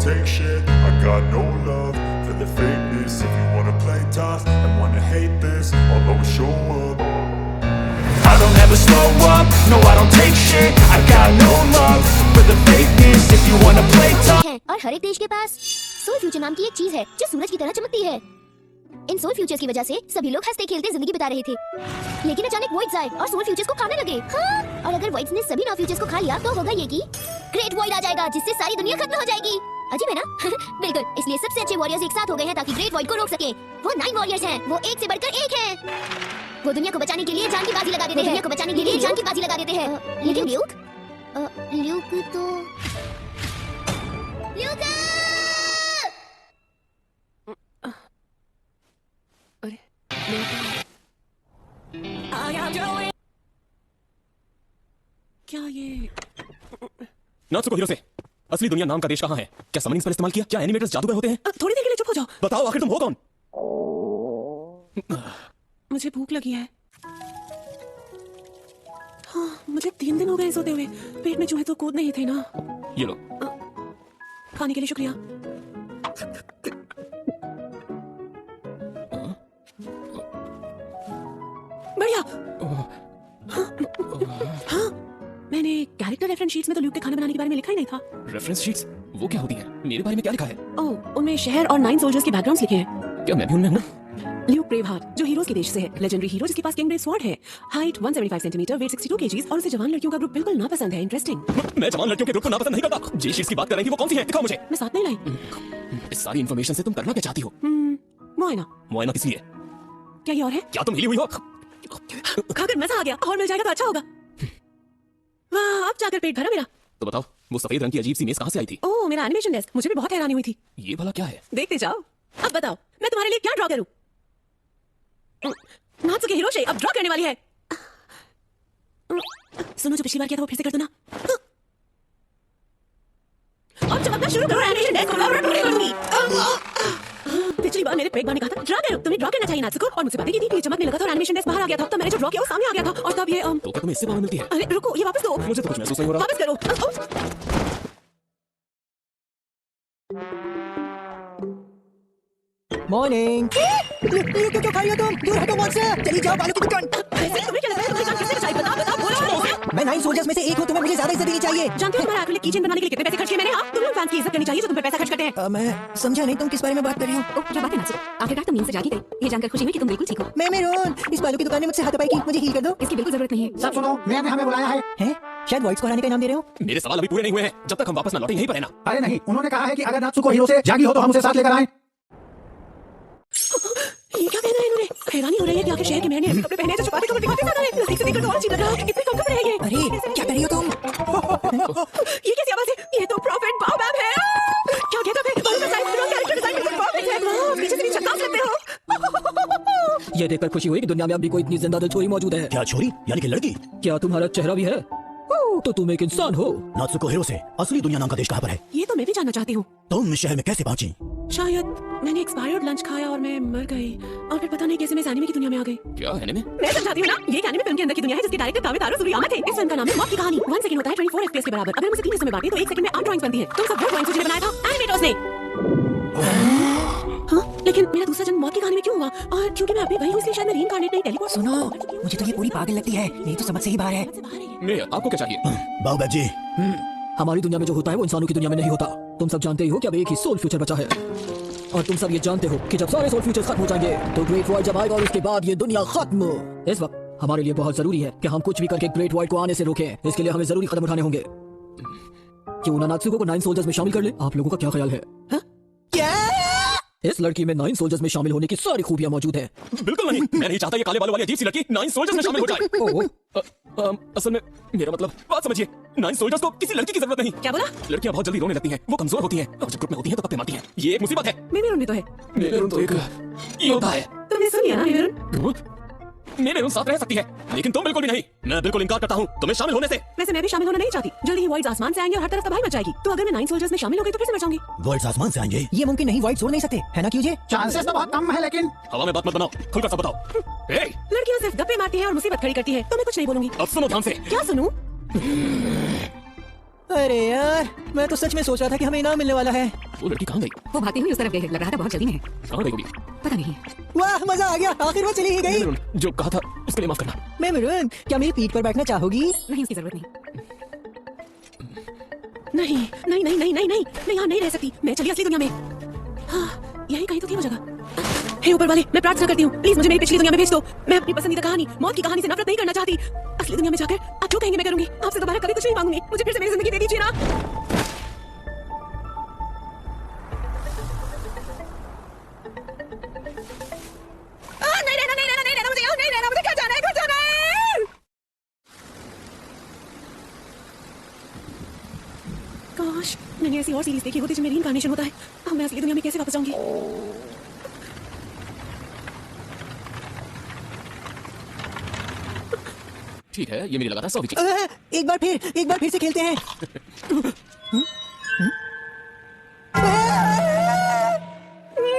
take shit. I got no love for the fakeness. If you wanna play tough and wanna hate this, I'll always show up. I don't ever slow up, no I don't take shit. I got no love for the fakeness. If you wanna play tough. और हर एक देश के पास soul future नाम की एक चीज है जो सूरज की तरह चमकती है। इन सोल फ्यूचर्स की वजह से सभी लोग हंसते खेलते जिंदगी बिता रहे थे, लेकिन अचानक वॉइड्स आए और सोल फ्यूचर्स को खाने लगे। हाँ? और अगर वॉइड्स ने सभी नौ फ्यूचर्स को खा लिया तो होगा ये कि ग्रेट वॉइड आ जाएगा जिससे सारी दुनिया खत्म हो जाएगी। अजीब है ना? बिल्कुल, इसलिए सबसे अच्छे वॉरियर्स एक साथ हो गए हैं ताकि ग्रेट वॉइड को रोक सके। वो 9 वॉरियर्स हैं, वो एक से बढ़कर एक हैं। वो दुनिया को बचाने के लिए जान की बाजी लगा देते हैं। लेकिन ल्यूक तो क्या ये नात्सुको हिरोसे, असली दुनिया नाम का देश कहाँ है? क्या समनिंग स्पेल इस्तेमाल किया? क्या एनिमेटर्स जादूगर होते हैं? थोड़ी देर के लिए चुप हो जाओ। बताओ आखिर तुम हो कौन? मुझे भूख लगी है। हाँ, मुझे 3 दिन हो गए सोते हुए। पेट में चूहे तो कूद नहीं थे ना। ये लो। खाने के लिए शुक्रिया। बढ़िया। हाँ, मैंने कैरेक्टर रेफरेंस शीट्स में तो ल्यूक के खाना बनाने के बारे में लिखा ही नहीं था। Reference sheets? वो क्या होती हैं? मेरे बारे में क्या लिखा है? ओह, उनमें शहर और 9 सोल्जर्स के बैकग्राउंड्स लिखे हैं। क्या मैं भी उनमें हूँ? ल्यूक ब्रेवहार्ट, जो हीरोज के देश से है, लेजेंडरी हीरो जिसके पास किंग स्वॉर्ड है, हाइट 175 सेंटीमीटर, वेट 62 केजीज, और उसे जवान लड़कियों का ग्रुप बिल्कुल नापसंद है। इंटरेस्टिंग। मैं जवान लड़कियों के ग्रुप को नापसंद नहीं करता। जे शीट्स की बात कर रही थी, वो कौन सी है? दिखाओ मुझे। मैं साथ नहीं लाई। इस सारी इंफॉर्मेशन से तुम करना क्या चाहती हो? मुआयना। मुआयना किस लिए? क्या ये और है? क्या तुम हिली हुई हो? खाकर मजा आ गया। और मिल जाएगा तो अच्छा होगा। वाह, अब जाकर पेट भरा मेरा। तो बताओ, वो सफेद रंग की अजीब सी मेज कहाँ से आई थी? ओह, मेरा एनिमेशन डेस्क। मुझे भी बहुत हैरानी हुई थी। ये भला क्या है? देखते जाओ। अब बताओ, मैं तुम्हारे लिए क्या ड्रॉ करूं? नात्सुको हिरोसे अब ड्रॉ करने वाली है। सुनो, जो पिछली बार किया था वो फिर से कर दो ना। अब चमकना शुरू करो। एनिमेशन डेस्क को मैं पूरी कर दूंगी। पिछली बार मेरे पेट बार ने कहा था ड्रॉ करो। तुम्हें ड्रॉ करना चाहिए नात्सुको, और मुझसे बातें की थी। ये चमकने लगा था और एनिमेशन डेस्क बाहर आ गया था। तब मैंने जो ड्रॉ किया वो सामने आ गया था, और तब ये तो क्या तुम्हें इससे पावर मिलती है? अरे रुको, ये वापस दो। मुझे तो कुछ महसूस नहीं हो रहा। वापस करो। मॉर्निंग। क्यों खा रही हो तुम? दूर हटो मुझसे। चली जाओ बालों की दुकान। वैसे तुम्हें क्या लगता है तुम्हारी जान किससे बचाई? बताओ बोलो। मैं 9 सोल्जर्स में से एक हूँ, तुम्हें मुझे ज्यादा इज्जत देनी चाहिए। जानते हो तुम्हारा एक्रिलिक कीचेन बनाने के लिए कितने पैसे खर्च किए मैंने? हाँ, तुम लोग फैंस की इज्जत करनी चाहिए जो तुम पे पैसा खर्च करते हैं। मैं समझा नहीं तुम किस बारे में बात कर रही हो। क्या बात है नात्सुको? आखिरकार तुम नींद से जागी गई। ये जानकर खुशी हुई कि तुम बिल्कुल ठीक हो। मैं मेरोन, इस बालों की दुकान ने मुझसे हाथापाई की। मुझे हील कर दो। इसकी बिल्कुल जरूरत नहीं है। सब सुनो, मैम ने हमें बुलाया है। हैं? शायद वॉइड्स को हराने का इनाम दे रहे हो। मेरे सवाल अभी पूरे नहीं हुए हैं। जब तक हम वापस ना लौटें यहीं पर रहना। अरे नहीं, उन्होंने कहा है कि अगर नात्सुको हिरोसे जागी हो तो हम उसे साथ लेकर आएं। ये क्या कहना है इन्होंने? हैरानी हो रही है कि आखिर शहर के महंगे कपड़े पहने हैं जो छुपाते कपड़े दिखाते ज्यादा है। नजदीक से देखकर तो और अजीब लग रहा है। कितने कम कपड़े हैं ये। अरे क्या कर रही हो तुम? ये कैसी आवाज है? ये तो प्रॉफिट बाओबैब है। क्या कहता है? बालों का साइज, कैरेक्टर डिजाइन बिल्कुल परफेक्ट है। पीछे से भी झकास लगते हो। ये देखकर खुशी हुई कि दुनिया में अब भी कोई इतनी जिंदा दिल छोरी मौजूद है। क्या छोरी? यानी कि लड़की? क्या तुम्हारा चेहरा भी है? तो तुम एक इंसान हो। नात्सुको हिरोसे, असली दुनिया नाम का देश कहाँ पर है? ये तो मैं भी जानना चाहती हूँ। तुम इस शहर में कैसे पहुंची? शायद मैंने एक्सपायर्ड लंच खाया और मैं मर गई, और फिर पता नहीं कैसे मैं इस एनीमे की दुनिया में आ गई। क्या एनीमे? मैं समझाती हूँ ना। ये एक एनीमे फिल्म के अंदर की दुनिया है जिसके डायरेक्टर तावेतारो सुरुयामा थे। इस फिल्म का नाम है मौत की कहानी। 1 सेकंड होता है 24 FPS के बराबर। अगर हम उसे 3 हिस्सों में बांटें तो 1 सेकंड में 8 ड्राइंग्स बनती है। तुम सब वो ड्राइंग्स जिन्हें बनाया था एनिमेटर्स ने। हाँ, लेकिन मेरा दूसरा जन्म मौत की कहानी में क्यों हुआ? और क्योंकि मैं अभी गई हूँ इसलिए शायद मैं रीइंकार्नेट नहीं टेलीपोर्ट। सुनो, मुझे तो ये पूरी पागल लगती है। नहीं तो समझ से ही बाहर है। मैं आपको क्या चाहिए? बाओबैब जी, हमारी दुनिया में जो होता है वो इंसानों की दुनिया में नहीं होता। तुम सब जानते ही हो कि अब एक ही सोल फ्यूचर बचा है, और तुम सब ये जानते हो कि जब सारे सोल फ्यूचर्स खत्म हो जाएंगे तो ग्रेट वॉइड जब आएगा और उसके बाद ये दुनिया खत्म। इस वक्त हमारे लिए बहुत जरूरी है कि हम कुछ भी करके ग्रेट वॉइड को आने से रोकें। इसके लिए हमें जरूरी कदम उठाने होंगे। क्यों ना नात्सुको को 9 सोल्जर्स में शामिल कर ले? आप लोगों का क्या ख्याल है? क्या? इस लड़की में 9 सोल्जर्स में शामिल होने की सारी खूबियां मौजूद हैं। बिल्कुल नहीं। मैं नहीं चाहता ये काले बालों वाली अजीब सी लड़की 9 सोल्जर्स में शामिल हो जाए। असल में मेरा मतलब बात समझिए। 9 सोल्जर्स को किसी लड़की की जरूरत नहीं। क्या बोला? लड़कियां बहुत जल्दी रोने लगती हैं, वो कमजोर होती हैं, और जब ग्रुप में होती हैं तो तप्पे मारती हैं। ये एक मुसीबत है। मेमेरुन भी तो है। मेमेरुन तो एक योद्धा है। तुमने सुनिया ना मेमेरुन? मेमेरुन साथ रह सकती है, लेकिन तुम बिल्कुल भी नहीं। मैं बिल्कुल इनकार करता हूँ तुम्हें शामिल होने से। वैसे मैं भी शामिल होना नहीं चाहती। जल्दी ही वॉइड्स आसमान से आएंगे और हर तरफ तबाही मच जाएगी। तो अगर मैं 9 सोल्जर्स में शामिल हो गई तो फिर से मर जाऊंगी। वर्ड्स आसमान से आएंगे? ये मुमकिन नहीं, वॉइड छोड़ नहीं सकते है ना? क्यों जी? चांसेस तो बहुत कम है, लेकिन हवा में बात मत बनाओ, खुलकर सब बताओ। लड़कियां सिर्फ गप्पे मारती हैं और मुसीबत खड़ी करती है, तो मैं कुछ नहीं बोलूंगी। अब सुनो ध्यान से। क्या सुनूं? अरे यार, मैं तो सच में सोच रहा था कि हमें इनाम मिलने वाला है। वो लड़की कहाँ गई? वो भागती हुई उस तरफ गई है, लग रहा था बहुत जल्दी में है। कहाँ गई होगी? पता नहीं। वाह, मजा आ गया, आखिर वो चली ही गई। मिरुन, जो कहा था उसके लिए माफ करना। मैं मिरुन, क्या मेरी पीठ पर बैठना चाहोगी? नहीं, इसकी जरूरत नहीं। नहीं नहीं नहीं नहीं नहीं नहीं, मैं यहाँ नहीं रह सकती। मैं चली असली दुनिया में। हाँ, यही कहीं तो थी वो जगह। हे ऊपर वाले, मैं प्रार्थना करती हूँ, प्लीज मुझे मेरी पिछली दुनिया में भेज दो। मैं अपनी पसंदीदा कहानी, मौत की कहानी से नफरत नहीं करना चाहती। असली दुनिया में जाकर आप जो कहेंगे मैं करूंगी। आपसे दोबारा कभी कुछ नहीं मांगूंगी। मुझे फिर से मेरी जिंदगी दे दीजिए ना। नहीं रहना, नहीं रहना, नहीं रहना, मुझे यहाँ नहीं रहना, मुझे घर जाना है, घर जाना है। काश मैंने ऐसी और सीरीज देखी होती जिसमें रीइंकार्नेशन होता है। अब मैं असली दुनिया में कैसे वापस जाऊंगी? ठीक है, ये मेरी लगातार 100वीं चीज। एक बार फिर से खेलते हैं।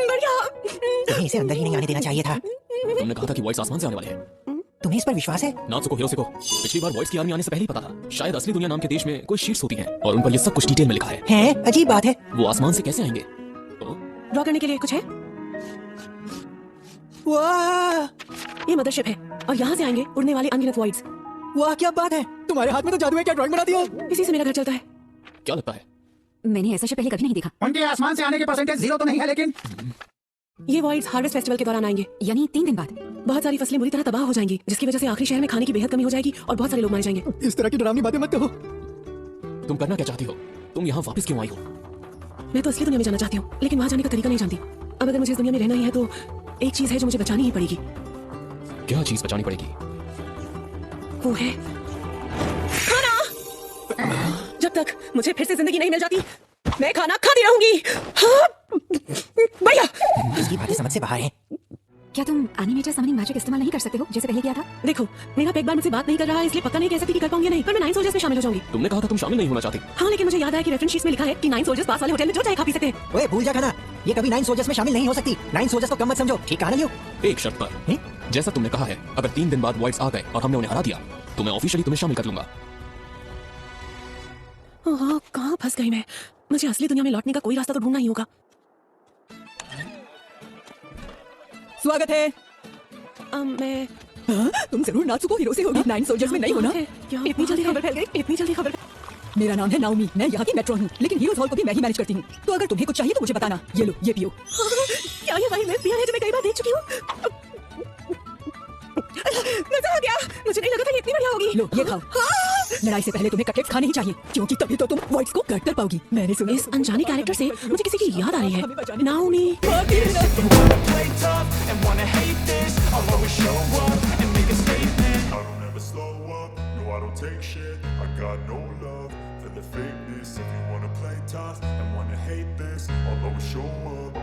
बढ़िया। तुम्हें इसे अंदर ही नहीं आने देना चाहिए था। तुमने कहा था कि वॉइस आसमान से आने वाले हैं। तुम्हें इस पर विश्वास है? नात्सुको हिरोसे को पिछली बार वॉइस की आर्मी आने से पहले ही पता था। शायद असली दुनिया नाम के देश में कोई शीट्स होती हैं और उन पर ये सब कुछ डिटेल में लिखा है। हैं? अजीब बात है। वो आसमान से कैसे आएंगे? ड्रॉ करने के लिए कुछ है? वाह, ये मदरशिप है और यहाँ से आएंगे उड़ने वाले अनगिनत वॉइड्स। वाह क्या बात है। तुम्हारे हाथ में तो जादू है, क्या ड्राइंग बना दिया? इसी से मेरा घर चलता है। क्या लगता है? मैंने ऐसा शिप पहले कभी नहीं देखा। उनके आसमान से आने के परसेंटेज 0 तो नहीं है, लेकिन ये वॉइड्स हार्वेस्ट फेस्टिवल के दौरान आएंगे, यानी 3 दिन बाद। बहुत सारी फसलें बुरी तरह तबाह हो जाएंगी, जिसकी वजह से आखिरी शहर में खाने की बेहद कमी हो जाएगी और बहुत सारे लोग मारे जाएंगे। इस तरह की डरावनी बातें मत कहो। तुम करना क्या चाहती हो? तुम यहाँ वापस क्यों आई हो? मैं तो असली दुनिया में जाना चाहती हूँ, लेकिन वहाँ जाने का तरीका नहीं जानती। अब अगर मुझे इस दुनिया में रहना ही है तो एक चीज है जो मुझे बचानी ही पड़ेगी। क्या चीज बचानी पड़ेगी? वो है खाना। जब तक मुझे फिर से जिंदगी नहीं मिल जाती, मैं खाना खाती रहूंगी। हाँ, बढ़िया। इसकी बातें समझ से बाहर हैं। क्या तुम एनिमेटर समनिंग मैजिक इस्तेमाल नहीं कर सकते हो जैसे पहले किया था? देखो, मेरा पेट बार मुझसे बात नहीं कर रहा है, इसलिए पक्का नहीं कह सकती कि कर पाऊंगी या नहीं, पर मैं 9 सोल्जर्स में शामिल हो जाऊंगी। तुमने कहा था तुम शामिल नहीं होना चाहती। हाँ, लेकिन मुझे याद आया कि रेफरेंस शीट में लिखा है कि 9 सोल्जर्स पास वाले होटल में जो चाहे खा पी सकते हैं। ओए भूल जा खाना, ये कभी 9 सोल्जर्स में शामिल नहीं हो सकती। 9 सोल्जर्स को कम मत समझो, ठीक कहा ना लियो? एक शर्त पर। जैसा तुमने कहा है, अगर 3 दिन बाद वॉइड्स आ गए और हमने उन्हें हरा दिया तो मैं ऑफिशियली तुम्हें शामिल कर लूंगा। ओह, कहाँ फंस गई मैं। मुझे असली दुनिया में लौटने का कोई रास्ता तो ढूंढना ही होगा। स्वागत है। मैं तुम जरूर नात्सुको हिरोसे होगी। 9 सोल्जर्स में नहीं होना। इतनी जल्दी खबर फैल गई, इतनी जल्दी खबर। मेरा नाम है नाओमी, मैं यहाँ की मेट्रॉन हूँ, लेकिन हीरोज हॉल को भी मैं ही मैनेज करती हूँ। तो अगर तुम्हें कुछ चाहिए तो मुझे बताना। ये लो, ये पियो। क्या ये वही मिल्क बियर है जो मैं कई बार देख चुकी हूँ? मजा आ गया। मुझे नहीं लगा था ये इतनी बढ़िया होगी। लो, ये खाओ। लड़ाई से पहले तुम्हें कटलेट्स खाने ही चाहिए, क्योंकि तभी तो तुम वॉइड्स को कट कर पाओगी। मैंने सुना इस अनजाने कैरेक्टर से मुझे किसी की याद आ रही है। Naomi. Play tough and wanna hate this, I'll always show up and make a statement. I don't ever slow up, no I don't take shit. I got no love for the fakeness. If you wanna play tough and wanna hate this, I'll always show up